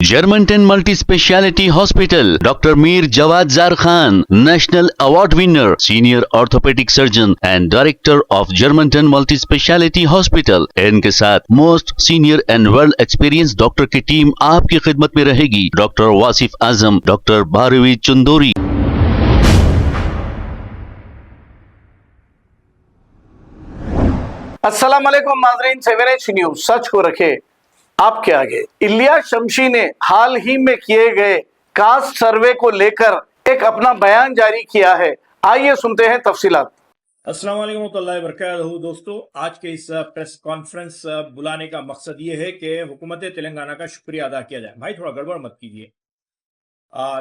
Germantown Multi Speciality Hospital, Dr. Mir Jawad Zar Khan, National Award winner, Senior Orthopedic Surgeon and Director of Germantown Multi Speciality Hospital. इनके साथ most senior and well experience doctor की team आपकी खिदमत में रहेगी। Doctor Wasif Azam, doctor Bharvi Chandori. अस्सलाम वालेकुम नाज़रीन, 7H न्यूज़ सच को रखे आपके आगे। इलियास शमशी ने हाल ही में किए गए कास्ट सर्वे को लेकर एक अपना बयान जारी किया है। आइए सुनते हैं तफसीलात। अस्सलाम वालेकुम रहमतुल्लाहि व बरकातहू। दोस्तों, आज के इस प्रेस कॉन्फ्रेंस बुलाने का मकसद ये है कि हुकूमत तेलंगाना का शुक्रिया अदा किया जाए। भाई थोड़ा गड़बड़ मत कीजिए।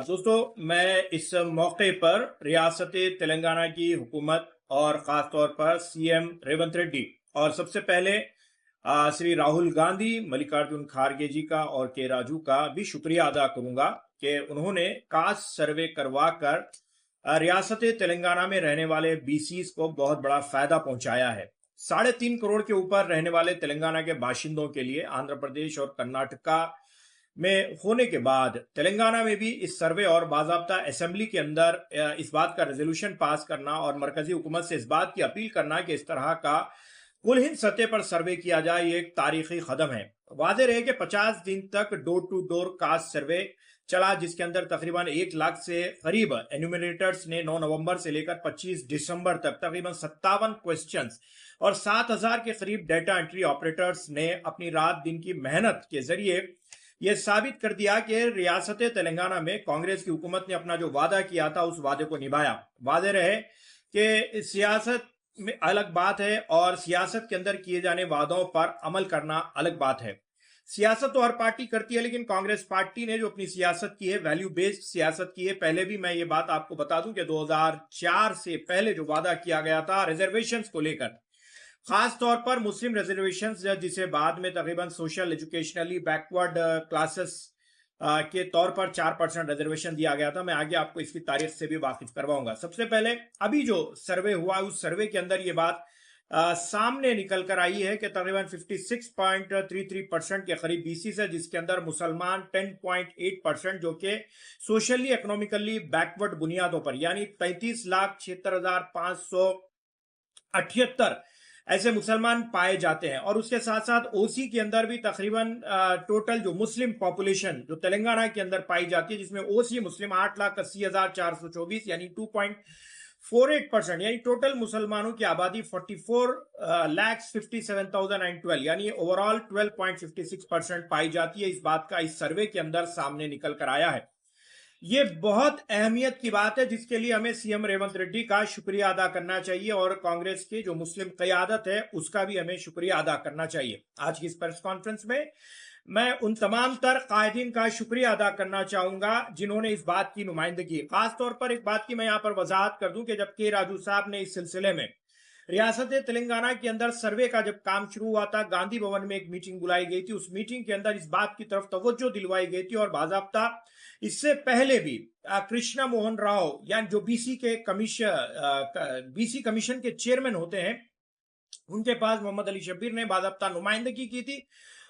दोस्तों, मैं इस मौके पर रियासत तेलंगाना की हुकूमत और ख़ास तौर पर सीएम रेवंत रेड्डी और सबसे पहले श्री राहुल गांधी, मल्लिकार्जुन खड़गे जी का और के राजू का भी शुक्रिया अदा करूंगा कि उन्होंने कास्ट सर्वे करवा कर रियासत तेलंगाना में रहने वाले बीसीज को बहुत बड़ा फायदा पहुंचाया है। 3.5 करोड़ के ऊपर रहने वाले तेलंगाना के बाशिंदों के लिए आंध्र प्रदेश और कर्नाटका में होने के बाद तेलंगाना में भी इस सर्वे और बाज़ाब्ता असेंबली के अंदर इस बात का रेजोल्यूशन पास करना और मरकजी हुकूमत से इस बात की अपील करना कि इस तरह का कुल हिंद सतह पर सर्वे किया जाए, ये एक तारीखी कदम है। वादे रहे कि 50 दिन तक door to door caste survey चला, जिसके अंदर तकरीबन 1 लाख से करीब एन्यूमरेटर्स ने 9 नवंबर से लेकर 25 दिसंबर तक तकरीबन 57 क्वेश्चंस और 7,000 के करीब डेटा एंट्री ऑपरेटर्स ने अपनी रात दिन की मेहनत के जरिए यह साबित कर दिया कि रियासत तेलंगाना में कांग्रेस की हुकूमत ने अपना जो वादा किया था उस वादे को निभाया। वादे रहे कि सियासत में अलग बात है और सियासत के अंदर किए जाने वादों पर अमल करना अलग बात है। सियासत तो हर पार्टी करती है, लेकिन कांग्रेस पार्टी ने जो अपनी सियासत की है वैल्यू बेस्ड सियासत की है। पहले भी मैं ये बात आपको बता दूं कि 2004 से पहले जो वादा किया गया था रिजर्वेशंस को लेकर, खास तौर पर मुस्लिम रिजर्वेशंस, जिसे बाद में तकरीबन सोशल एजुकेशनली बैकवर्ड क्लासेस के तौर पर 4% रिजर्वेशन दिया गया था। मैं आगे आपको इसकी तारीख से भी वाकिफ करवाऊंगा। सबसे पहले अभी जो सर्वे हुआ उस सर्वे के अंदर ये बात सामने निकल कर आई है कि तकरीबन 56.33% के करीब बीसी है, जिसके अंदर मुसलमान 10.8%, जो कि सोशली इकोनॉमिकली बैकवर्ड बुनियादों पर यानी 35,76,578 ऐसे मुसलमान पाए जाते हैं। और उसके साथ साथ ओसी के अंदर भी तकरीबन टोटल जो मुस्लिम पॉपुलेशन जो तेलंगाना के अंदर पाई जाती है, जिसमें ओसी मुस्लिम 8,80,424 यानी 2.48%, यानी टोटल मुसलमानों की आबादी 44,57,912 यानी ओवरऑल 12.56% पाई जाती है। इस बात का इस सर्वे के अंदर सामने निकल कर आया है। ये बहुत अहमियत की बात है, जिसके लिए हमें सीएम रेवंत रेड्डी का शुक्रिया अदा करना चाहिए और कांग्रेस की जो मुस्लिम क़यादत है उसका भी हमें शुक्रिया अदा करना चाहिए। आज की इस प्रेस कॉन्फ्रेंस में मैं उन तमाम तर कायदीन का शुक्रिया अदा करना चाहूंगा जिन्होंने इस बात की नुमाइंदगी। खास तौर पर एक बात की मैं यहां पर वजाहत कर दूं कि जब के राजू साहब ने इस सिलसिले में रियासत तेलंगाना के अंदर सर्वे का जब काम शुरू हुआ था, गांधी भवन में एक मीटिंग बुलाई गई थी। उस मीटिंग के अंदर इस बात की तरफ तवज्जो दिलवाई गई थी और बाज़ाब्ता इससे पहले भी कृष्णा मोहन राव यानी जो बीसी कमीशन के चेयरमैन होते हैं, उनके पास मोहम्मद अली शब्बीर ने बाज़ाब्ता नुमाइंदगी की थी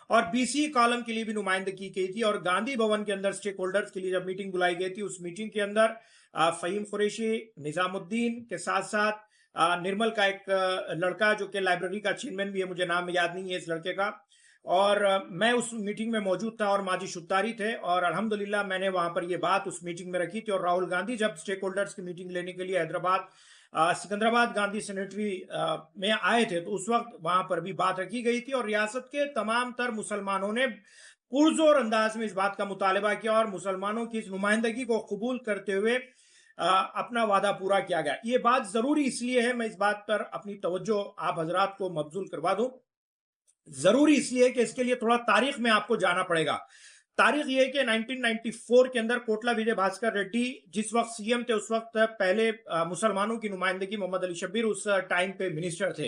और बीसी कॉलम के लिए भी नुमाइंदगी की थी। और गांधी भवन के अंदर स्टेक होल्डर्स के लिए जब मीटिंग बुलाई गई थी, उस मीटिंग के अंदर फहीम कुरैशी, निजामुद्दीन के साथ साथ निर्मल का एक लड़का जो कि लाइब्रेरी का चेयरमैन भी है, मुझे नाम याद नहीं है इस लड़के का, और मैं उस मीटिंग में मौजूद था और माजी शुत्तारी थे और अल्हम्दुलिल्लाह मैंने वहां पर ये बात उस मीटिंग में रखी थी। और राहुल गांधी जब स्टेक होल्डर्स की मीटिंग लेने के लिए हैदराबाद सिकंदराबाद गांधी सेनेटरी में आए थे, तो उस वक्त वहां पर भी बात रखी गई थी और रियासत के तमाम तर मुसलमानों ने पुरजोर अंदाज में इस बात का मुतालबा किया और मुसलमानों की इस नुमाइंदगी को कबूल करते हुए अपना वादा पूरा किया गया। ये बात जरूरी इसलिए है, मैं इस बात पर अपनी तवज्जो आप हजरात को मबजूल करवा दूं, जरूरी इसलिए कि इसके लिए थोड़ा तारीख में आपको जाना पड़ेगा। तारीख ये है कि 1994 के अंदर कोटला विजय भास्कर रेड्डी जिस वक्त सीएम थे, उस वक्त पहले मुसलमानों की नुमाइंदगी मोहम्मद अली शब्बीर उस टाइम पे मिनिस्टर थे,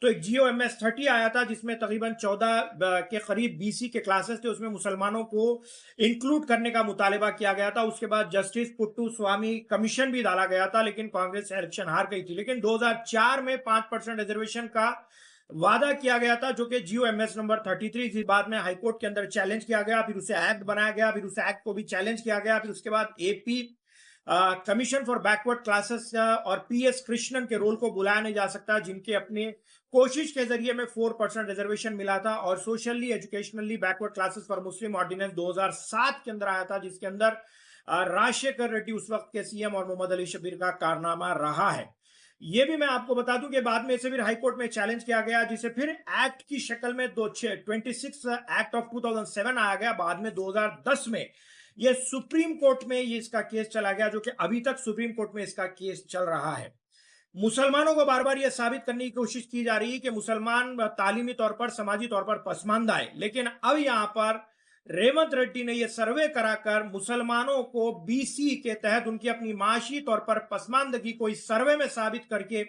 तो एक GOMS 30 आया था जिसमें तकरीबन 14 के करीब बीसी के क्लासेस थे, उसमें मुसलमानों को इंक्लूड करने का मुतालबा किया गया था। उसके बाद जस्टिस पुट्टू स्वामी कमीशन भी डाला गया था, लेकिन कांग्रेस इलेक्शन हार गई थी। लेकिन 2004 में 5% रिजर्वेशन का वादा किया गया था, जो कि GOMS नंबर 33 इसी बाद में हाईकोर्ट के अंदर चैलेंज किया गया, फिर उसे एक्ट बनाया गया, फिर उस एक्ट को भी चैलेंज किया गया, फिर उसके बाद AP commission for backward classes और PS कृष्णन के रोल को बुलाया नहीं जा सकता, जिनके अपने कोशिश के जरिए में 4% रिजर्वेशन मिला था, और socially educationally backward classes for Muslim ordinance 2007 के अंदर आया था, जिसके अंदर राजशेखर रेड्डी उस वक्त के CM और मोहम्मद अली शबीर का कारनामा रहा है। ये भी मैं आपको बता दूं कि बाद में इसे फिर हाईकोर्ट में चैलेंज किया गया, जिसे फिर एक्ट की शक्ल में 26 एक्ट ऑफ 2007 आया गया। बाद में 2010 में ये सुप्रीम कोर्ट में ये इसका केस चला गया, जो कि अभी तक सुप्रीम कोर्ट में इसका केस चल रहा है। मुसलमानों को बार बार यह साबित करने की कोशिश की जा रही है कि मुसलमान तालीमी तौर पर, समाजी तौर पर पसमानदा है, लेकिन अब यहां पर रेवंत रेड्डी ने यह सर्वे कराकर मुसलमानों को BC के तहत उनकी अपनी माशी तौर पर पसमानदगी को इस सर्वे में साबित करके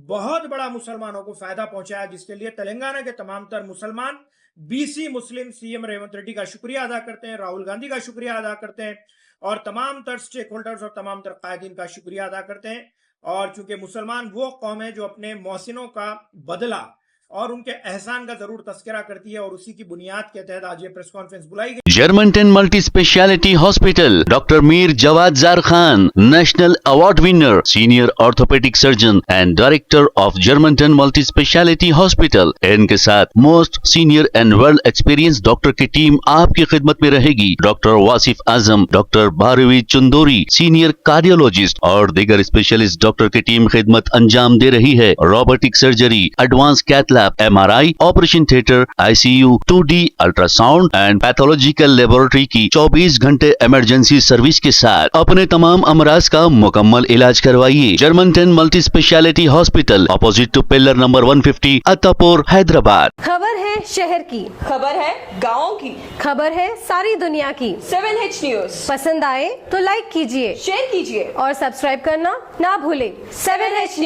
बहुत बड़ा मुसलमानों को फायदा पहुंचाया, जिसके लिए तेलंगाना के तमाम तर मुसलमान BC मुस्लिम CM रेवंत रेड्डी का शुक्रिया अदा करते हैं, राहुल गांधी का शुक्रिया अदा करते हैं, और तमाम तर स्टेक होल्डर्स और तमाम तर कायदीन का शुक्रिया अदा करते हैं। और चूंकि मुसलमान वो कौम है जो अपने मोहसिनों का बदला और उनके एहसान का जरूर तस्करा करती है, और उसी की बुनियाद के तहत आज ये प्रेस कॉन्फ्रेंस बुलाई गई। Germanton multi speciality hospital, doctor Mir Jawad Zar Khan, national award winner, senior orthopaedic surgeon and director of Germanton multi speciality hospital. इनके साथ most senior and well experience doctor की टीम आपकी खिदमत में रहेगी। Doctor Wasif Azam, doctor Bharvi Chandori, senior cardiologist और दीगर स्पेशलिस्ट डॉक्टर की टीम खिदमत अंजाम दे रही है। Robotic surgery, advance cath lab, MRI, operation theatre, ICU, 2D ultrasound and pathological laboratory की 24 घंटे इमरजेंसी सर्विस के साथ अपने तमाम अमराज का मुकम्मल इलाज करवाइए। Germanten multi speciality hospital, opposite to pillar number 150, Attapur, Hyderabad. खबर है शहर की, खबर है गाँव की, खबर है सारी दुनिया की। 7H न्यूज पसंद आए तो लाइक कीजिए, शेयर कीजिए और सब्सक्राइब करना ना भूलें। 7H news.